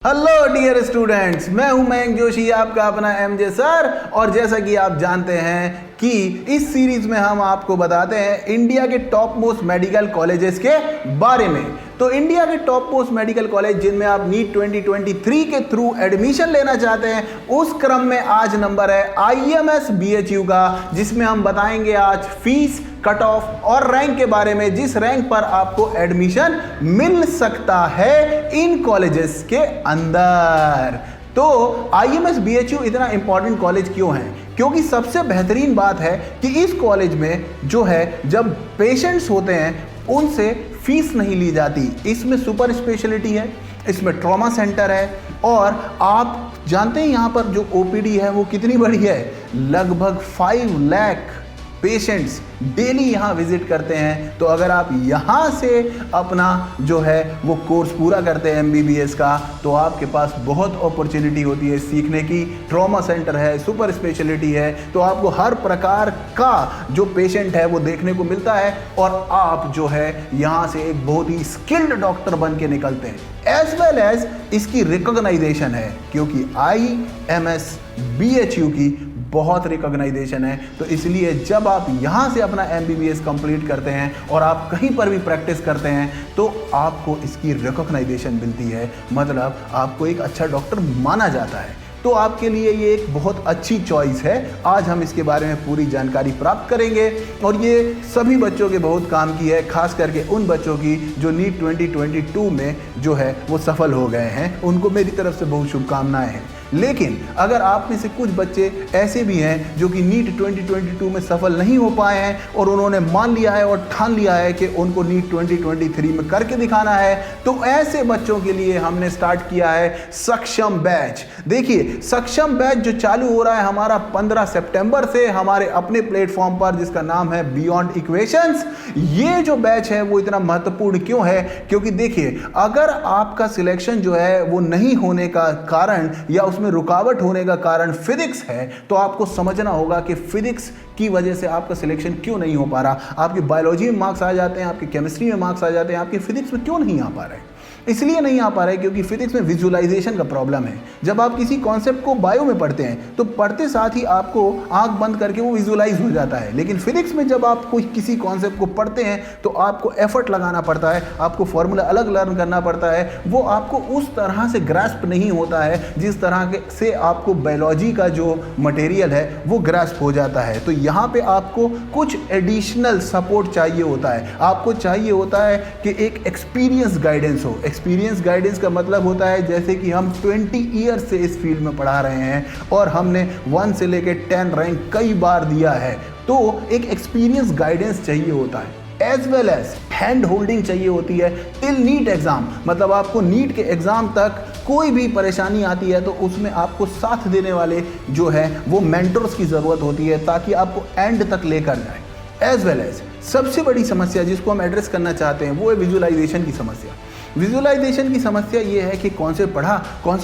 Hello dear students, मैं हूं मयंक जोशी, आपका अपना एमजे सर। और जैसा कि आप जानते हैं कि इस सीरीज में हम आपको बताते हैं इंडिया के टॉप मोस्ट मेडिकल कॉलेजेस के बारे में। तो इंडिया के टॉप मोस्ट मेडिकल कॉलेज जिनमें आप नीट 2023 के थ्रू एडमिशन लेना चाहते हैं, उस क्रम में आज नंबर है IMS BHU का, जिसमें हम बताएंगे आज फीस, कट ऑफ और रैंक के बारे में, जिस रैंक पर आपको एडमिशन मिल सकता है इन कॉलेजेस के अंदर। तो IMS BHU इतना इंपॉर्टेंट कॉलेज क्यों है? क्योंकि सबसे बेहतरीन बात है कि इस कॉलेज में जो है, जब पेशेंट्स होते हैं उनसे फीस नहीं ली जाती। इसमें सुपर स्पेशलिटी है, इसमें ट्रॉमा सेंटर है, और आप जानते हैं यहाँ पर जो OPD है वो कितनी बड़ी है। लगभग 5 लाख पेशेंट्स डेली यहाँ विजिट करते हैं। तो अगर आप यहाँ से अपना जो है वो कोर्स पूरा करते हैं MBBS का, तो आपके पास बहुत अपॉर्चुनिटी होती है सीखने की। ट्रॉमा सेंटर है, सुपर स्पेशलिटी है, तो आपको हर प्रकार का जो पेशेंट है वो देखने को मिलता है, और आप जो है यहाँ से एक बहुत ही स्किल्ड डॉक्टर बन के निकलते हैं। एज वेल एज इसकी रिकॉग्नाइजेशन है, क्योंकि IMS BHU की बहुत रिकॉग्नाइजेशन है। तो इसलिए जब आप यहाँ से अपना MBBS कंप्लीट करते हैं और आप कहीं पर भी प्रैक्टिस करते हैं, तो आपको इसकी रिकॉग्नाइजेशन मिलती है, मतलब आपको एक अच्छा डॉक्टर माना जाता है। तो आपके लिए ये एक बहुत अच्छी चॉइस है। आज हम इसके बारे में पूरी जानकारी प्राप्त करेंगे, और ये सभी बच्चों के बहुत काम की है, खास करके उन बच्चों की जो नीट 2022 में जो है वो सफल हो गए हैं। उनको मेरी तरफ से बहुत शुभकामनाएं हैं। लेकिन अगर आप में से कुछ बच्चे ऐसे भी हैं जो कि नीट 2022 में सफल नहीं हो पाए हैं, और उन्होंने मान लिया है और ठान लिया है कि उनको नीट 2023 में करके दिखाना है, तो ऐसे बच्चों के लिए हमने स्टार्ट किया है सक्षम बैच। देखिए, सक्षम बैच जो चालू हो रहा है हमारा 15 सितंबर से हमारे अपने प्लेटफॉर्म पर, जिसका नाम है बियॉन्ड इक्वेशंस। ये जो बैच है वो इतना महत्वपूर्ण क्यों है? क्योंकि देखिए, अगर आपका सिलेक्शन जो है वो नहीं होने का कारण या उसमें रुकावट होने का कारण फिजिक्स है, तो आपको समझना होगा कि फिजिक्स की वजह से आपका सिलेक्शन क्यों नहीं हो पा रहा। आपकी बायोलॉजी में मार्क्स आ जाते हैं, आपकी केमिस्ट्री में मार्क्स आ जाते हैं, आपके फिजिक्स में क्यों नहीं आ पा रहे? इसलिए नहीं आ पा रहा है क्योंकि फिजिक्स में विजुअलाइजेशन का प्रॉब्लम है। जब आप किसी कॉन्सेप्ट को बायो में पढ़ते हैं तो पढ़ते साथ ही आपको आंख बंद करके वो विजुअलाइज हो जाता है, लेकिन फिजिक्स में जब आप कोई किसी कॉन्सेप्ट को पढ़ते हैं तो आपको एफर्ट लगाना पड़ता है, आपको फॉर्मूला अलग लर्न करना पड़ता है। वो आपको उस तरह से ग्रास्प नहीं होता है जिस तरह से आपको बायोलॉजी का जो मटेरियल है वो ग्रास्प हो जाता है। तो यहाँ पे आपको कुछ एडिशनल सपोर्ट चाहिए होता है। आपको चाहिए होता है कि एक एक्सपीरियंस गाइडेंस हो। एक्सपीरियंस गाइडेंस का मतलब होता है जैसे कि हम 20 ईयर से इस फील्ड में पढ़ा रहे हैं और हमने 1 से लेकर 10 रैंक कई बार दिया है, तो एक एक्सपीरियंस गाइडेंस चाहिए होता है। As well as hand holding चाहिए होती है टिल नीट एग्जाम। मतलब आपको नीट के एग्जाम तक कोई भी परेशानी आती है तो उसमें आपको साथ देने वाले जो है वो मेंटर्स की ज़रूरत होती है, ताकि आपको एंड तक लेकर जाए। एज वेल एज सबसे बड़ी समस्या जिसको हम एड्रेस करना चाहते हैं वो है विजुअलाइजेशन की समस्या। विजुअलाइजेशन की समस्या ये है कि कौन से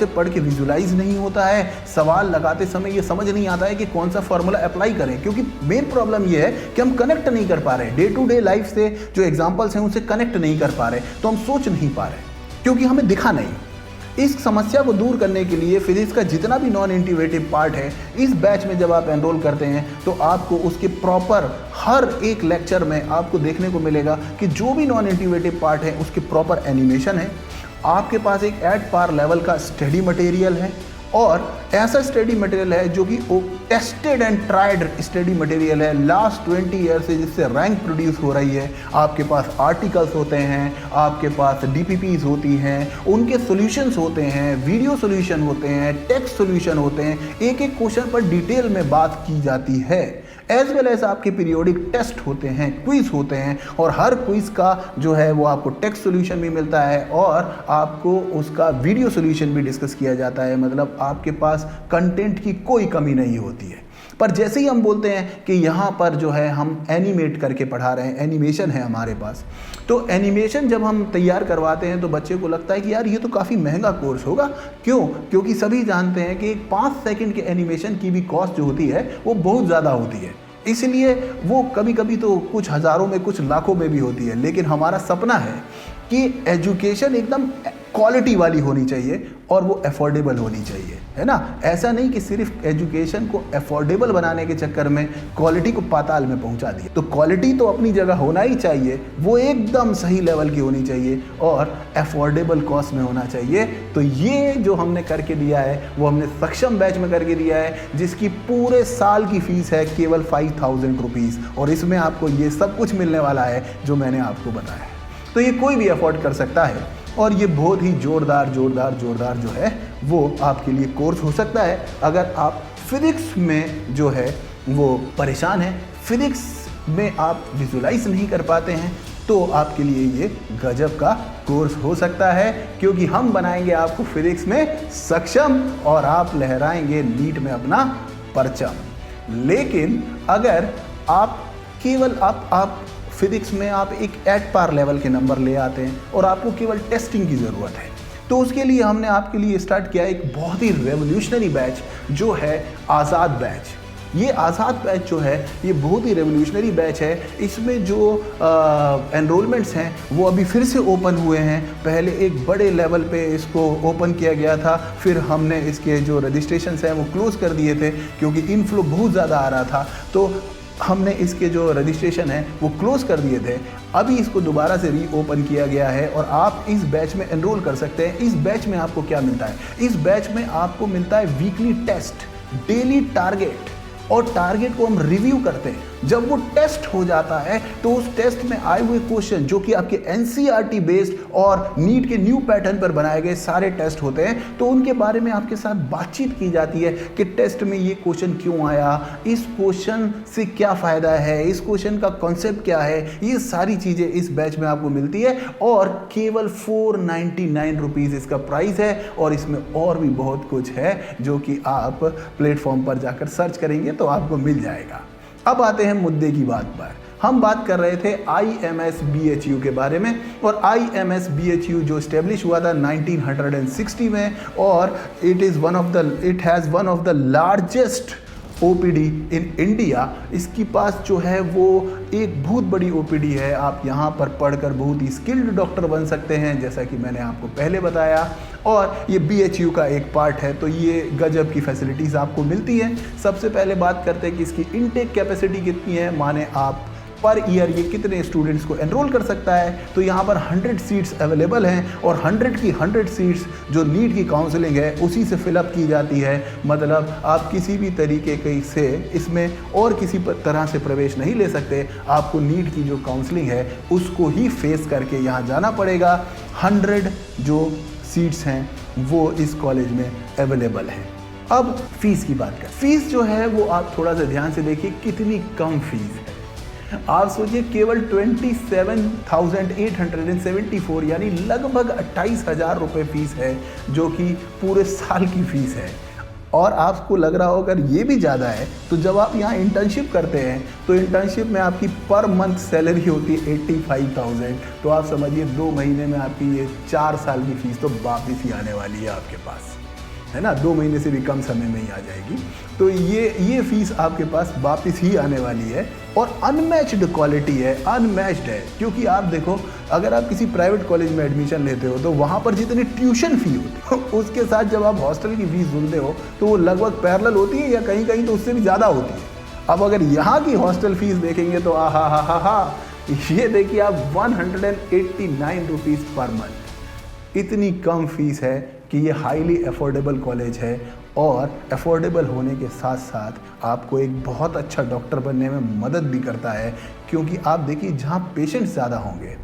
पढ़ के विजुअलाइज नहीं होता है। सवाल लगाते समय ये समझ नहीं आता है कि कौन सा फॉर्मूला अप्लाई करें, क्योंकि मेन प्रॉब्लम ये है कि हम कनेक्ट नहीं कर पा रहे। डे टू डे लाइफ से जो एग्जांपल्स हैं उनसे कनेक्ट नहीं कर पा रहे, तो हम सोच नहीं पा रहे क्योंकि हमें दिखा नहीं। इस समस्या को दूर करने के लिए फिजिक्स का जितना भी नॉन इंटीग्रेटिव पार्ट है, इस बैच में जब आप एनरोल करते हैं तो आपको उसके प्रॉपर हर एक लेक्चर में आपको देखने को मिलेगा कि जो भी नॉन इंटीग्रेटिव पार्ट है उसके प्रॉपर एनिमेशन है। आपके पास एक एट पार लेवल का स्टडी मटेरियल है, और ऐसा स्टडी मटेरियल है जो कि tested and tried study material है लास्ट 20 ईयर से, जिससे रैंक प्रोड्यूस हो रही है। आपके पास आर्टिकल्स होते हैं, आपके पास DPPs होती हैं, उनके सॉल्यूशंस होते हैं, वीडियो सॉल्यूशन होते हैं, टेक्स्ट सॉल्यूशन होते हैं। एक एक क्वेश्चन पर डिटेल में बात की जाती है। एज वेल एज आपके पीरियोडिक टेस्ट होते हैं, क्विज होते हैं, और हर क्विज का जो है वो आपको टेक्स्ट सॉल्यूशन भी मिलता है और आपको उसका वीडियो सॉल्यूशन भी डिस्कस किया जाता है। मतलब आपके पास कंटेंट की कोई कमी नहीं होती है। पर जैसे ही हम बोलते हैं कि यहाँ पर जो है हम एनिमेट करके पढ़ा रहे हैं, एनिमेशन है हमारे पास, तो एनिमेशन जब हम तैयार करवाते हैं तो बच्चे को लगता है कि यार ये तो काफ़ी महंगा कोर्स होगा। क्यों? क्योंकि सभी जानते हैं कि 5 सेकंड के एनिमेशन की भी कॉस्ट जो होती है वो बहुत ज़्यादा होती है। इसलिए वो कभी कभी तो कुछ हज़ारों में, कुछ लाखों में भी होती है। लेकिन हमारा सपना है कि एजुकेशन एकदम क्वालिटी वाली होनी चाहिए और वो अफोर्डेबल होनी चाहिए, है ना। ऐसा नहीं कि सिर्फ एजुकेशन को अफोर्डेबल बनाने के चक्कर में क्वालिटी को पाताल में पहुंचा दिया। तो क्वालिटी तो अपनी जगह होना ही चाहिए, वो एकदम सही लेवल की होनी चाहिए और अफोर्डेबल कॉस्ट में होना चाहिए। तो ये जो हमने करके दिया है वो हमने सक्षम बैच में करके दिया है, जिसकी पूरे साल की फीस है केवल 5000 रुपीज़, और इसमें आपको ये सब कुछ मिलने वाला है जो मैंने आपको बताया है। तो ये कोई भी अफोर्ड कर सकता है और ये बहुत ही जोरदार जो है वो आपके लिए कोर्स हो सकता है। अगर आप फिजिक्स में जो है वो परेशान हैं, फिजिक्स में आप विजुलाइज नहीं कर पाते हैं, तो आपके लिए ये गजब का कोर्स हो सकता है, क्योंकि हम बनाएंगे आपको फिजिक्स में सक्षम और आप लहराएंगे नीट में अपना परचम। लेकिन अगर आप केवल आप फिजिक्स में आप एक एट पार लेवल के नंबर ले आते हैं और आपको केवल टेस्टिंग की ज़रूरत है, तो उसके लिए हमने आपके लिए स्टार्ट किया एक बहुत ही रेवोल्यूशनरी बैच जो है आज़ाद बैच। ये आज़ाद बैच जो है ये बहुत ही रेवोल्यूशनरी बैच है। इसमें जो एनरोलमेंट्स हैं वो अभी फिर से ओपन हुए हैं। पहले एक बड़े लेवल पे इसको ओपन किया गया था, फिर हमने इसके जो रजिस्ट्रेशंस हैं वो क्लोज़ कर दिए थे क्योंकि इनफ्लो बहुत ज़्यादा आ रहा था। तो हमने इसके जो रजिस्ट्रेशन है वो क्लोज़ कर दिए थे। अभी इसको दोबारा से रीओपन किया गया है और आप इस बैच में एनरोल कर सकते हैं। इस बैच में आपको क्या मिलता है? इस बैच में आपको मिलता है वीकली टेस्ट, डेली टारगेट, और टारगेट को हम रिव्यू करते हैं। जब वो टेस्ट हो जाता है तो उस टेस्ट में आए हुए क्वेश्चन जो कि आपके एनसीईआरटी बेस्ड और नीट के न्यू पैटर्न पर बनाए गए सारे टेस्ट होते हैं, तो उनके बारे में आपके साथ बातचीत की जाती है कि टेस्ट में ये क्वेश्चन क्यों आया, इस क्वेश्चन से क्या फ़ायदा है, इस क्वेश्चन का कॉन्सेप्ट क्या है। ये सारी चीज़ें इस बैच में आपको मिलती है और केवल 499 रुपीज़ इसका प्राइस है। और इसमें और भी बहुत कुछ है जो कि आप प्लेटफॉर्म पर जाकर सर्च करेंगे तो आपको मिल जाएगा। अब आते हैं मुद्दे की बात पर। हम बात कर रहे थे IMS BHU के बारे में, और IMS BHU जो स्टेब्लिश हुआ था 1960 में, और it has one of the largest OPD in India. इसके पास जो है वो एक बहुत बड़ी OPD है। आप यहाँ पर पढ़कर बहुत ही स्किल्ड डॉक्टर बन सकते हैं, जैसा कि मैंने आपको पहले बताया। और ये BHU का एक पार्ट है, तो ये गजब की फैसिलिटीज़ आपको मिलती हैं। सबसे पहले बात करते हैं कि इसकी इनटेक कैपेसिटी कितनी है, माने आप पर ईयर ये कितने स्टूडेंट्स को एनरोल कर सकता है। तो यहाँ पर 100 सीट्स अवेलेबल हैं और 100 की 100 सीट्स जो नीट की काउंसलिंग है उसी से फिलअप की जाती है। मतलब आप किसी भी तरीके से इसमें और किसी तरह से प्रवेश नहीं ले सकते। आपको नीट की जो काउंसलिंग है उसको ही फेस करके यहाँ जाना पड़ेगा। 100 जो सीट्स हैं वो इस कॉलेज में अवेलेबल हैं। अब फीस की बात करें। फीस जो है वो आप थोड़ा सा ध्यान से देखिए कितनी कम फीस है। आप सोचिए केवल 27,874 यानी लगभग 28,000 रुपये फीस है, जो कि पूरे साल की फीस है। और आपको लग रहा हो अगर ये भी ज़्यादा है, तो जब आप यहाँ इंटर्नशिप करते हैं तो इंटर्नशिप में आपकी पर मंथ सैलरी होती है 85,000। तो आप समझिए 2 महीने में आपकी ये 4 साल की फीस तो वापस ही आने वाली है आपके पास, है ना। 2 महीने से भी कम समय में ही आ जाएगी। तो ये फीस आपके पास वापस ही आने वाली है और अनमैच्ड क्वालिटी है, अनमैच्ड है। क्योंकि आप देखो, अगर आप किसी प्राइवेट कॉलेज में एडमिशन लेते हो तो वहाँ पर जितनी ट्यूशन फी होती है उसके साथ जब आप हॉस्टल की फीस सुनते हो तो वो लगभग पैरेलल होती है या कहीं कहीं तो उससे भी ज़्यादा होती है। अब अगर यहाँ की हॉस्टल फीस देखेंगे तो हा, ये देखिए आप 189 रुपीज़ पर मंथ। इतनी कम फीस है कि ये हाईली अफोर्डेबल कॉलेज है, और अफोर्डेबल होने के साथ साथ आपको एक बहुत अच्छा डॉक्टर बनने में मदद भी करता है। क्योंकि आप देखिए जहाँ पेशेंट्स ज़्यादा होंगे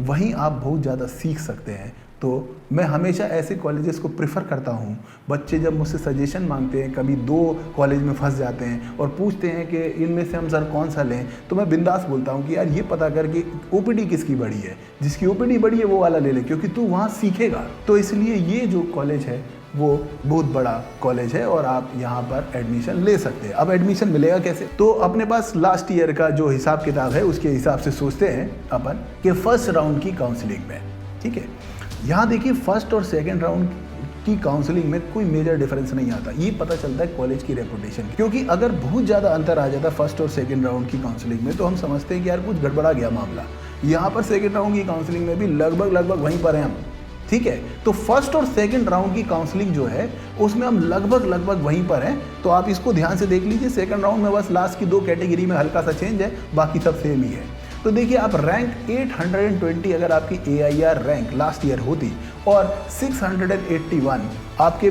वहीं आप बहुत ज़्यादा सीख सकते हैं। तो मैं हमेशा ऐसे कॉलेजेस को प्रेफर करता हूँ। बच्चे जब मुझसे सजेशन मांगते हैं, कभी 2 कॉलेज में फंस जाते हैं और पूछते हैं कि इनमें से हम सर कौन सा लें, तो मैं बिंदास बोलता हूँ कि यार ये पता कर कि OPD किसकी बड़ी है, जिसकी OPD बड़ी है वो वाला ले ले, क्योंकि तू वहाँ सीखेगा। तो इसलिए ये जो कॉलेज है वो बहुत बड़ा कॉलेज है और आप यहाँ पर एडमिशन ले सकते हैं। अब एडमिशन मिलेगा कैसे? तो अपने पास लास्ट ईयर का जो हिसाब किताब है उसके हिसाब से सोचते हैं अपन कि फर्स्ट राउंड की काउंसलिंग में, ठीक है, यहाँ देखिए फर्स्ट और सेकेंड राउंड की काउंसलिंग में कोई मेजर डिफरेंस नहीं आता। ये पता चलता है कॉलेज की रेपुटेशन, क्योंकि अगर बहुत ज़्यादा अंतर आ जाता फर्स्ट और सेकेंड राउंड की काउंसलिंग में तो हम समझते हैं कि यार कुछ गड़बड़ा गया मामला। यहाँ पर सेकेंड राउंड की काउंसलिंग में भी लगभग वहीं पर हैं हम, ठीक है। तो फर्स्ट और सेकंड राउंड की काउंसलिंग जो है उसमें हम लगभग वहीं पर हैं, तो आप इसको ध्यान से देख लीजिए। सेकंड राउंड में बस लास्ट की 2 कैटेगरी में हल्का सा चेंज है, बाकी सब सेम ही है। तो देखिए आप रैंक 820 अगर आपकी AIR रैंक लास्ट ईयर होती और 681 आपके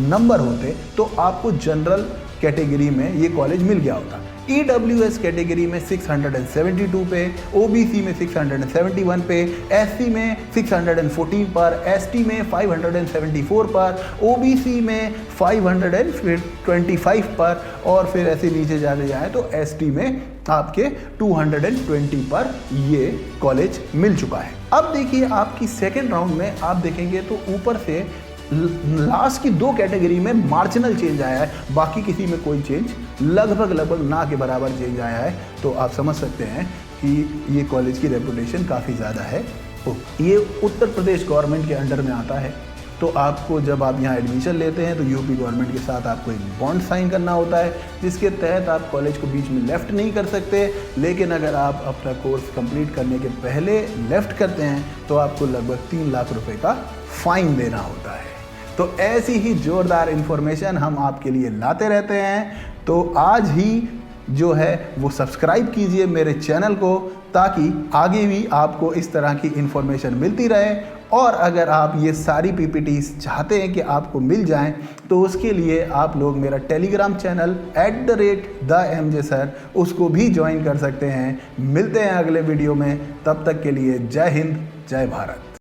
नंबर होते तो आपको जनरल कैटेगरी में ये कॉलेज मिल गया होता। EWS कैटेगरी में 672 पे, OBC में 671 पे, SC में 614 पर, ST में 574 पर, OBC में 525 पर और फिर ऐसे नीचे जाने जाए तो ST में आपके 220 पर ये कॉलेज मिल चुका है। अब देखिए आपकी सेकेंड राउंड में आप देखेंगे तो ऊपर से लास्ट की 2 कैटेगरी में मार्जिनल चेंज आया है, बाकी किसी में कोई चेंज लगभग ना के बराबर चेंज आया है। तो आप समझ सकते हैं कि ये कॉलेज की रेपुटेशन काफ़ी ज़्यादा है। तो ये उत्तर प्रदेश गवर्नमेंट के अंडर में आता है। तो आपको जब आप यहाँ एडमिशन लेते हैं तो यूपी गवर्नमेंट के साथ आपको एक बॉन्ड साइन करना होता है, जिसके तहत आप कॉलेज को बीच में लेफ़्ट नहीं कर सकते। लेकिन अगर आप अपना कोर्स कंप्लीट करने के पहले लेफ़्ट करते हैं तो आपको लगभग 3 लाख रुपए का फ़ाइन देना होता है। तो ऐसी ही ज़ोरदार इन्फॉर्मेशन हम आपके लिए लाते रहते हैं। तो आज ही जो है वो सब्सक्राइब कीजिए मेरे चैनल को, ताकि आगे भी आपको इस तरह की इन्फॉर्मेशन मिलती रहे। और अगर आप ये सारी PPTs चाहते हैं कि आपको मिल जाएं तो उसके लिए आप लोग मेरा टेलीग्राम चैनल @theMJ Sir उसको भी ज्वाइन कर सकते हैं। मिलते हैं अगले वीडियो में, तब तक के लिए जय हिंद, जय भारत।